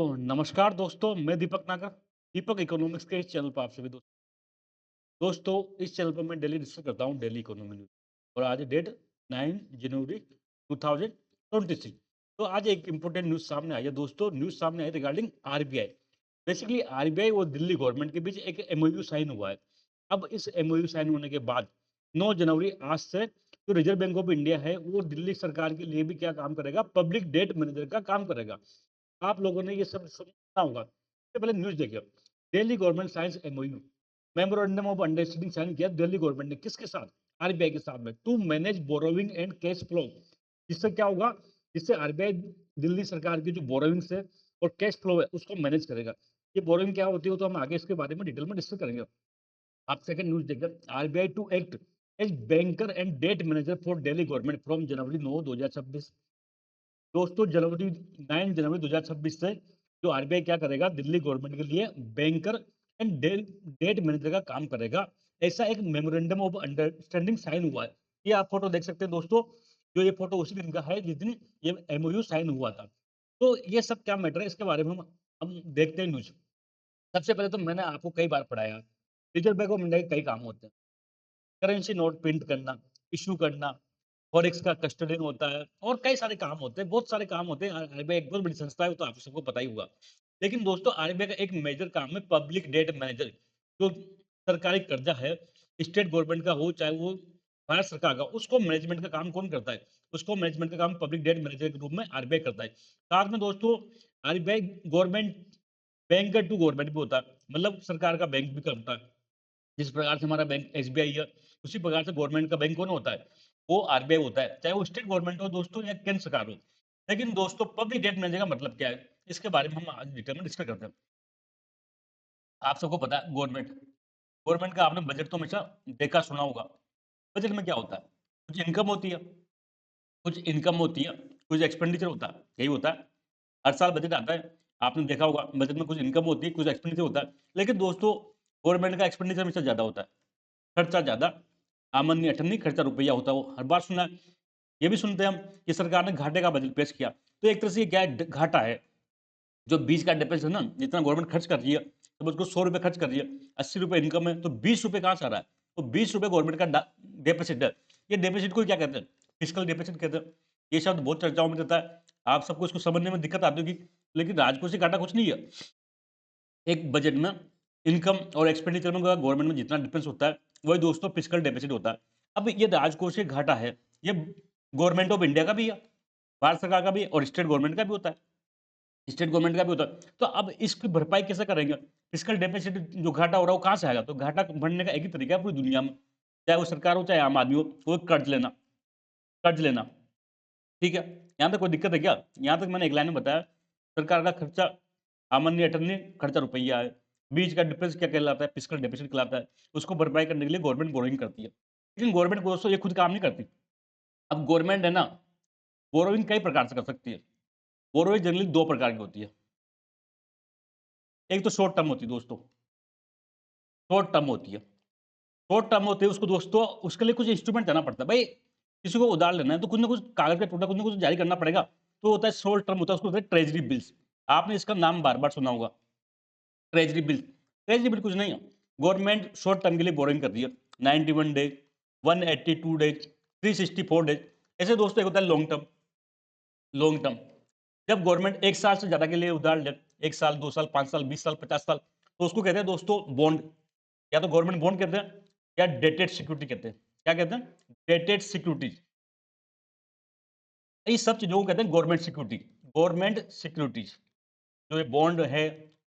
नमस्कार दोस्तों, मैं दीपक नागर, दीपक इकोनॉमिक्स के इस चैनल पर आप सभी दोस्तों, इस चैनल पर मैं डेली डिस्कस करता हूँ डेली इकोनॉमी न्यूज़ और आज डेट 9 जनवरी 2026। तो आज एक इम्पोर्टेंट न्यूज़ सामने आई है दोस्तों, न्यूज़ सामने आई रिगार्डिंग आरबीआई। बेसिकली आरबीआई और दिल्ली गवर्नमेंट के बीच एक एमओयू साइन हुआ है। अब इस एमओयू साइन होने के बाद 9 जनवरी आज से जो रिजर्व बैंक ऑफ इंडिया है, वो दिल्ली सरकार के लिए भी क्या काम करेगा, पब्लिक डेट मैनेजर का काम करेगा। आप लोगों ने ये सब सुना होगा। सबसे पहले न्यूज़ देखिए, Delhi government signs MoU, memorandum of understanding sign किया दिल्ली गवर्नमेंट ने किसके साथ? आरबीआई के साथ में, to manage borrowing and cash flow. इससे क्या होगा? इससे आरबीआई दिल्ली सरकार की जो बोरोइंग्स है और कैश फ्लो है उसको मैनेज करेगा। ये बोरोइंग क्या होती है तो हम आगे इसके बारे में डिटेल में डिस्कस करेंगे। आप सेकंड न्यूज़ देखिए, RBI to act as banker and debt manager for Delhi government from January 9 2026। दोस्तों जनवरी 9 जनवरी 2026 से जो आरबीआई क्या करेगा, दिल्ली गवर्नमेंट के लिए बैंकर एंड डेट मैनेजर का काम करेगा। ऐसा एक मेमोरेंडम ऑफ अंडरस्टैंडिंग साइन हुआ है। ये आप फोटो देख सकते हैं दोस्तों, जो ये फोटो उसी दिन का है जिस दिन ये एमओयू साइन हुआ था। तो ये सब क्या मैटर है, इसके बारे में हम देखते हैं न्यूज। सबसे पहले तो मैंने आपको कई बार पढ़ाया, रिजर्व बैंक ऑफ इंडिया के कई काम होते हैं। करेंसी नोट प्रिंट करना, इश्यू करना, फॉरेक्स का कस्टडियन होता है और कई सारे काम होते हैं, बहुत सारे काम होते हैं। आरबीआई एक बहुत बड़ी संस्था है, वो तो आप सबको पता ही होगा। लेकिन दोस्तों आरबीआई का एक मेजर काम है पब्लिक डेट मैनेजर। जो सरकारी कर्जा है, स्टेट गवर्नमेंट का हो चाहे वो भारत सरकार का, उसको मैनेजमेंट का काम कौन करता है? उसको मैनेजमेंट का काम पब्लिक डेट मैनेजर के रूप में आरबीआई करता है। साथ में दोस्तों RBI government bank to government भी होता है, मतलब सरकार का बैंक भी करता है। जिस प्रकार से हमारा बैंक एसबीआई है, उसी प्रकार से गवर्नमेंट का बैंक कौन होता है? वो आरबीआई होता है, चाहे वो स्टेट गवर्नमेंट हो दोस्तों या केंद्र सरकार हो। लेकिन दोस्तों पब्लिक डेट मैनेजर का मतलब क्या है? इसके बारे में हम आज डिटेल में डिस्कस करते हैं। आप सबको पता है गवर्नमेंट गवर्नमेंट का आपने बजट तो हमेशा देखा सुना होगा। बजट में क्या होता है? कुछ इनकम होती है, कुछ इनकम होती है, कुछ एक्सपेंडिचर होता है, यही होता है। हर साल बजट आता है, आपने देखा होगा बजट में कुछ इनकम होती है, कुछ एक्सपेंडिचर होता है। लेकिन दोस्तों गवर्नमेंट का एक्सपेंडिचर हमेशा ज़्यादा होता है, खर्चा ज़्यादा, आमदनी अठन्नी, खर्चा रुपया होता है, वो हर बार सुना है। ये भी सुनते हैं हम कि सरकार ने घाटे का बजट पेश किया। तो एक तरह से ये क्या है, घाटा है। जो बीच का डिफरेंस है ना, जितना गवर्नमेंट खर्च कर रही है, तो उसको 100 रुपए खर्च कर रही है, 80 रुपए इनकम है, तो 20 रुपए कहाँ से आ रहा है? तो 20 रुपए गवर्नमेंट का डेफिसिट है। ये डेफिसिट को क्या कहते हैं? फिस्कल डेफिसिट कहते हैं। ये शब्द बहुत चर्चाओं में रहता है, आप सबको इसको समझने में दिक्कत आती होगी, लेकिन राजकोषीय घाटा कुछ नहीं है। एक बजट में इनकम और एक्सपेंडिचर में गवर्नमेंट में जितना डिफरेंस होता है, वही दोस्तों फिस्कल डेफिसिट होता है। अब ये राजकोषीय घाटा है, ये गवर्नमेंट ऑफ इंडिया का भी है, भारत सरकार का भी है और स्टेट गवर्नमेंट का भी होता है। स्टेट गवर्नमेंट का भी होता है। तो अब इसकी भरपाई कैसे करेंगे? फिस्कल डेफिसिट जो घाटा हो रहा है वो कहाँ से आएगा? तो घाटा भरने का एक ही तरीका है पूरी दुनिया में, चाहे वो सरकार हो चाहे आम आदमी हो, वो कर्ज लेना। कर्ज लेना, ठीक है? यहाँ तक कोई दिक्कत है क्या? यहाँ तक मैंने एक लाइन में बताया, सरकार का खर्चा आमदनी अठन्नी, खर्चा रुपया है। बीच का डिफरेंस क्या कहलाता है? फिस्कल डेफिसिट कहलाता है। उसको भरपाई करने के लिए गवर्नमेंट बोरोइंग करती है। लेकिन गवर्नमेंट दोस्तों ये खुद काम नहीं करती। अब गवर्नमेंट है ना, बोरोइंग कई प्रकार से कर सकती है। बोरोइंग जनरली 2 प्रकार की होती है। एक तो शॉर्ट टर्म होती है दोस्तों, शॉर्ट टर्म होती है। शॉर्ट टर्म होती है, उसको दोस्तों उसके लिए कुछ इंस्ट्रूमेंट देना पड़ता है। भाई किसी को उधार लेना है तो कुछ ना कुछ कागज का टुकड़ा कुछ ना कुछ जारी करना पड़ेगा। तो होता है शॉर्ट टर्म, होता है उसको होता है ट्रेजरी बिल्स। आपने इसका नाम बार-बार सुना होगा, ट्रेजरी बिल। ट्रेजरी बिल कुछ नहीं है, गवर्नमेंट शॉर्ट टर्म के लिए बोरोइंग कर रही है। 91 डेज, 182 डेज, 364 डेज। ऐसे दोस्तों एक होता है लॉन्ग टर्म। लॉन्ग टर्म, जब गवर्नमेंट 1 साल से ज़्यादा के लिए उधार ले, 1 साल, 2 साल, 5 साल, 20 साल, 50 साल, तो उसको कहते हैं दोस्तों बॉन्ड। या तो गवर्नमेंट बॉन्ड कहते हैं या डेटेड सिक्योरिटी कहते हैं। क्या कहते हैं? Dated securities. ये सब चीज़ों को कहते हैं गवर्नमेंट सिक्योरिटी। गवर्नमेंट सिक्योरिटीज़, जो ये बॉन्ड है,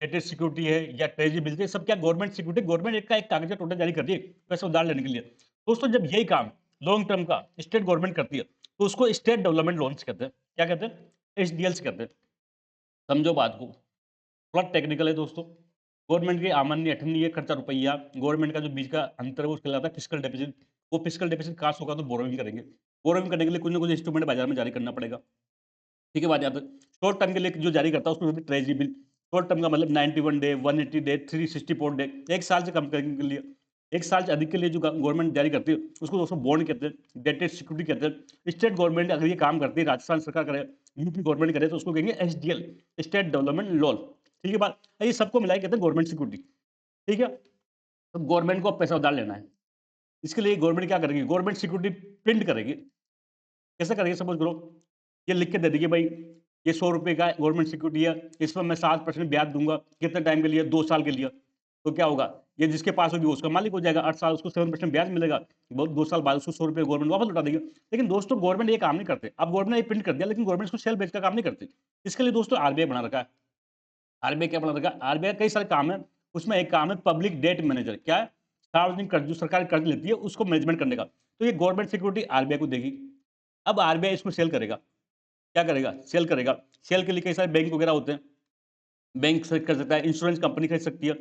डेटेड सिक्योरिटी है या ट्रेजरी बिल्स है, सब क्या गवर्नमेंट सिक्योरिटी। गवर्नमेंट एक का एक कागज़ टोटल जारी कर रही है पैसे उधार लेने के लिए। दोस्तों जब यही काम लॉन्ग टर्म का स्टेट गवर्नमेंट करती है, तो उसको स्टेट डेवलपमेंट लोन्स कहते हैं। क्या कहते हैं? एसडीएल्स कहते हैं। समझो बात को, थोड़ा टेक्निकल है दोस्तों। गवर्नमेंट की आमदनी अठन्नी है, खर्चा रुपया, गवर्नमेंट का जो बीच का अंतर है वो कहलाता है फिस्कल डेफिसिट। वो फिस्कल डेफिसिट कहाँ से होगा? तो बोरोइंग करेंगे। बोरोइंग करने के लिए कुछ ना कुछ इंस्ट्रूमेंट बाजार में जारी करना पड़ेगा। ठीक है बात यहाँ तक। शॉर्ट टर्म के लिए जो जारी करता है उसको ट्रेजरी बिल। शॉर्ट टर्म का मतलब 91 डे, 180 डे, 364 डे, 1 साल से कम करने के लिए, 1 साल से अधिक के लिए जो गवर्नमेंट जारी करती है उसको दोस्तों बॉन्ड कहते हैं, डेटेड सिक्योरिटी कहते हैं। स्टेट गवर्नमेंट अगर ये काम करती है, राजस्थान सरकार करे, यूपी गवर्नमेंट करे तो उसको कहेंगे एसडीएल, स्टेट डेवलपमेंट लोन। ठीक है बात, ये सबको मिला के कहते हैं गवर्नमेंट सिक्योरिटी। ठीक है, तो गवर्नमेंट को अब पैसा उधार लेना है, इसके लिए गवर्नमेंट क्या करेगी, गवर्नमेंट सिक्योरिटी प्रिंट करेगी। कैसे करेगी, सपोज करो ये लिख के दे देगी भाई ये 100 रुपए का गवर्नमेंट सिक्योरिटी है, इस पर मैं 7% ब्याज दूंगा, कितने टाइम के लिए, 2 साल के लिए। तो क्या होगा, ये जिसके पास होगी वो उसका मालिक हो जाएगा, 8 साल उसको 7% ब्याज मिलेगा, बहुत 2 साल बाद उसको 100 रुपए गवर्नमेंट वापस लौटा देगी। लेकिन दोस्तों गवर्नमेंट ये काम नहीं करते, अब गवर्नमेंट ये प्रिंट कर दिया लेकिन गवर्नमेंट इसको सेल बेच का काम नहीं करती। इसके लिए दोस्तों आरबीआई बना रखा है। आरबीआई क्या बना रखा है, आरबीआई कई सारे काम है, उसमें एक काम है पब्लिक डेट मैनेजर। क्या है, सार्वजनिक कर्ज जो सरकार कर्ज लेती है उसको मैनेजमेंट करने का। तो ये गवर्नमेंट सिक्योरिटी आरबीआई को देगी। अब आरबीआई इसको सेल करेगा, क्या करेगा, सेल करेगा। सेल के लिए कई सारे बैंक वगैरह होते हैं, बैंक से कर सकता है, इंश्योरेंस कंपनी खरीद सकती है,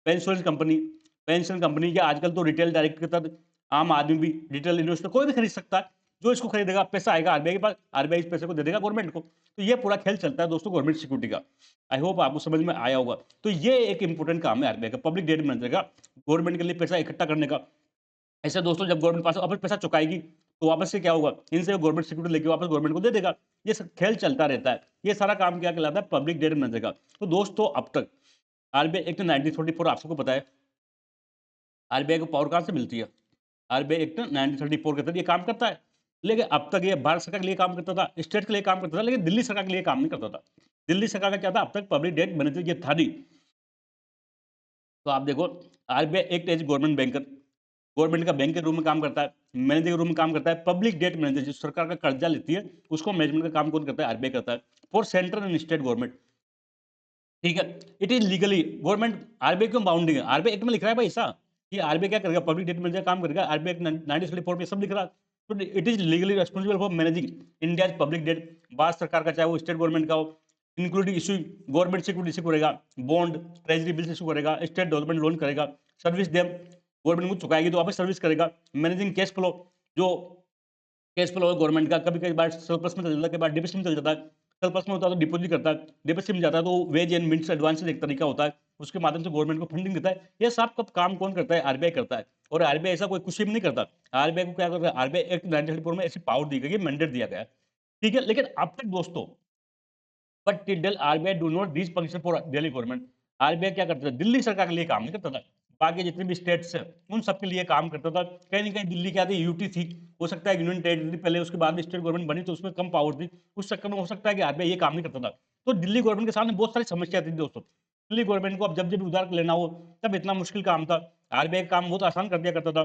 पेंशन कंपनी या आजकल तो रिटेल डायरेक्ट के तहत आम आदमी भी, रिटेल इन्वेस्टर कोई भी खरीद सकता है। जो इसको खरीदेगा पैसा आएगा आरबीआई के पास, आरबीआई इस पैसे को दे देगा गवर्नमेंट को। तो ये पूरा खेल चलता है दोस्तों गवर्नमेंट सिक्योरिटी का। आई होप आपको समझ में आया होगा। तो ये एक इंपॉर्टेंट काम है आरबीआई का, पब्लिक डेट मैनेजर का, गवर्नमेंट के लिए पैसा इकट्ठा करने का। ऐसे दोस्तों जब गवर्नमेंट पास वापस पैसा चुकाएगी तो वापस से क्या होगा, इनसे गवर्नमेंट सिक्योरिटी लेके वापस गवर्नमेंट को दे देगा। ये सब खेल चलता रहता है। ये सारा काम क्या कहलाता है, पब्लिक डेट मैनेजर का। तो दोस्तों अब तक आरबीआई एक्ट 1944 आप सबको पता है, आरबीआई को पावर कहां से मिलती है, आरबीआई एक्ट 1934 के तहत ये काम करता है। लेकिन अब तक ये भारत सरकार के लिए काम करता था, स्टेट के लिए काम करता था, लेकिन दिल्ली सरकार के लिए काम नहीं करता था। दिल्ली सरकार का क्या था, अब तक पब्लिक डेट मैनेजर ये था नहीं। तो आप देखो RBI act as government banker, government का बैंक के रूम में काम करता है, मैनेजर के रूम में काम करता है। पब्लिक डेट मैनेजर जो सरकार का कर्जा लेती है उसको मैनेजमेंट का काम कौन करता है, आरबीआई करता है, for central and state government. ठीक है, it is legally government, RBI क्यों बाउंडिंग है, आरबीआई एक्ट में लिख रहा है भाई ऐसा कि आरबीआई क्या करेगा, पब्लिक डेट मैनेजर काम करेगा, आरबीआई एक्ट 1934 में सब लिख रहा है। तो it is legally responsible for managing India public debt, Bharat सरकार का चाहे वो स्टेट गवर्नमेंट का हो, including issue government security issue करेगा, बॉन्ड ट्रेजरी बिल्स इशू करेगा, स्टेट डेवलपमेंट लोन करेगा, सर्विस देम गवर्नमेंट को चुकाएगी तो वापस सर्विस करेगा, मैनेजिंग कैश फ्लो, जो कैश फ्लो है गवर्नमेंट का, कभी कई बार सरप्लस में चल जाता है, कई बार डिफिसिट में चल जाता है। सरप्लस में होता है तो डिपॉजिट करता है, डिफिसिट में जाता है तो वेज एंड मिंट्स एडवांसेस एक तरीका होता है, उसके माध्यम से गवर्नमेंट को फंडिंग देता है। ये सब कब काम कौन करता है, आरबीआई करता है। और आरबीआई ऐसा कोई कुछ भी नहीं करता, आरबीआई को क्या करता है, आरबीआई एक्ट 1934 में ऐसी पावर दी गई है, मैंडेट दिया गया है। ठीक है, लेकिन अब तक दोस्तों but till RBI do not these function for Delhi government, RBI क्या करता था, दिल्ली सरकार के लिए काम नहीं करता था, बाकी जितने भी स्टेट्स हैं उन सबके लिए काम करता था। कहीं ना कहीं दिल्ली क्या थी, यूटी थी, हो सकता है यूनियन टेरिटरी पहले, उसके बाद स्टेट गवर्नमेंट बनी तो उसमें कम पावर थी, उस चक्कर में हो सकता है कि आरबीआई ये काम नहीं करता था। तो दिल्ली गवर्नमेंट के सामने बहुत सारी समस्या थी दोस्तों। दिल्ली गवर्नमेंट को अब जब जब उधार लेना हो तब इतना मुश्किल काम था, आरबीआई का काम बहुत आसान कर दिया करता था।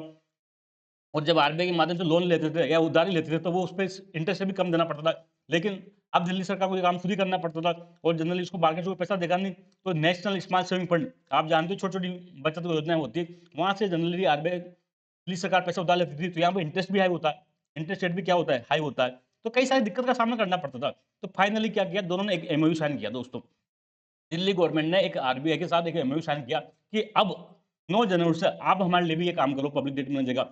और जब आरबीआई के माध्यम से लोन लेते थे या उधारी लेते थे तो वो उस पे इंटरेस्ट भी कम देना पड़ता था। लेकिन अब दिल्ली सरकार को ये काम खुद ही करना पड़ता था, और जनरली उसको मार्केट से पैसा देगा नहीं। तो नेशनल स्मॉल सेविंग फंड, आप जानते हो छोटी-छोटी बचत योजनाएँ होती है, वहाँ से जनरली आरबीआई दिल्ली सरकार पैसा उधार लेती थी, तो यहाँ पे इंटरेस्ट भी हाई होता है, इंटरेस्ट रेट भी क्या होता है, हाई होता है। तो कई सारी दिक्कत का सामना करना पड़ता था। तो फाइनली क्या किया, दोनों ने एक एमओयू साइन किया दोस्तों। दिल्ली गवर्नमेंट ने एक आरबीआई के साथ एक एमओयू साइन किया कि अब 9 जनवरी से आप हमारे लिए भी ये काम करो, पब्लिक डेट मैनेजर का।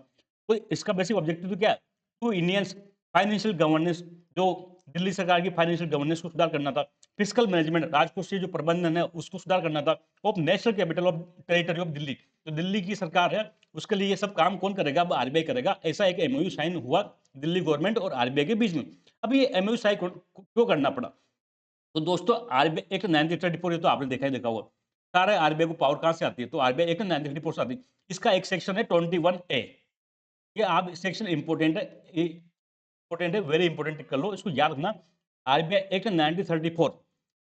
तो इसका बेसिक ऑब्जेक्टिव तो क्या है, टू इंडियंस फाइनेंशियल गवर्नेंस, जो दिल्ली सरकार की फाइनेंशियल गवर्नेंस को सुधार करना था, फिस्कल मैनेजमेंट राजकोषीय जो प्रबंधन है उसको सुधार करना था, of national capital of territory of Delhi, तो दिल्ली की सरकार है उसके लिए ये सब काम कौन करेगा, अब आरबीआई करेगा। ऐसा एक एमओयू साइन हुआ दिल्ली गवर्नमेंट और आरबीआई के बीच में। अब ये एमओयू साइन क्यों करना पड़ा, तो दोस्तों आरबीआई एक्ट 1934 ये तो आपने देखा ही देखा होगा। सारे आरबीआई को पावर कहां से आती है, तो आरबीआई एक्ट 1934 से आती है। इसका एक सेक्शन है 21A, ये आप सेक्शन इंपोर्टेंट है, इंपोर्टेंट है, वेरी इंपोर्टेंट, टिक कर लो, इसको याद रखना। आरबीआई एक्ट 1934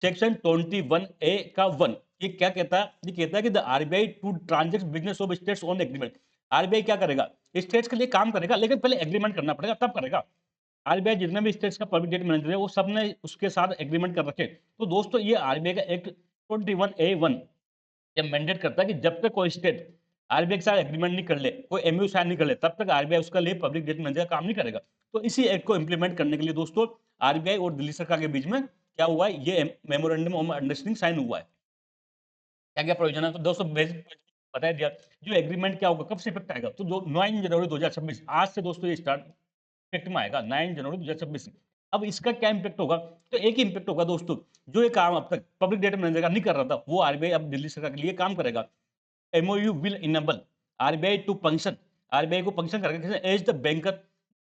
सेक्शन 21A का 1, ये क्या कहता है, ये कहता है कि the RBI to transact business of states on agreement. RBI क्या करेगा, स्टेट्स के लिए काम करेगा, लेकिन पहले एग्रीमेंट करना पड़ेगा तब करेगा। आरबीआई जितने भी स्टेट्स का पब्लिक डेट मैनेजर है वो सब ने उसके साथ एग्रीमेंट कर रखे। तो दोस्तों ये आरबीआई का एक्ट 21A1 ये मैंडेट करता है कि जब तक कोई स्टेट आरबीआई के साथ एग्रीमेंट नहीं कर ले, कोई एमयू साइन नहीं कर ले, तब तक आरबीआई उसका लिए पब्लिक डेट मैनेजर काम नहीं करेगा। तो इसी एक्ट को इंप्लीमेंट करने के लिए दोस्तों आरबीआई और दिल्ली सरकार के बीच में क्या हुआ है, ये मेमोरेंडम ऑफ अंडरस्टैंडिंग साइन हुआ है। क्या क्या प्रोविजन है, तो दोस्तों बेसिक बता दिया। जो एग्रीमेंट क्या होगा, कब से इफेक्ट आएगा, तो 9 जनवरी 2026 आज से दोस्तों ये स्टार्ट इफेक्ट में आएगा, 9 जनवरी 2026 से। अब इसका क्या इम्पैक्ट होगा, तो एक ही इम्पैक्ट होगा दोस्तों, जो ये काम अब तक पब्लिक डेटा मैनेजर का नहीं कर रहा था वो आरबीआई अब दिल्ली सरकार के लिए काम करेगा। MoU will enable RBI to function, RBI को फंक्शन करेगा as the banker,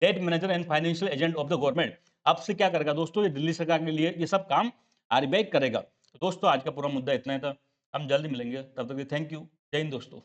debt manager and financial agent of the government. अब से क्या करेगा दोस्तों, ये दिल्ली सरकार के लिए ये सब काम आरबीआई करेगा। तो दोस्तों आज का पूरा मुद्दा इतना ही था, हम जल्द मिलेंगे, तब तक के लिए थैंक यू, जय हिंद दोस्तों।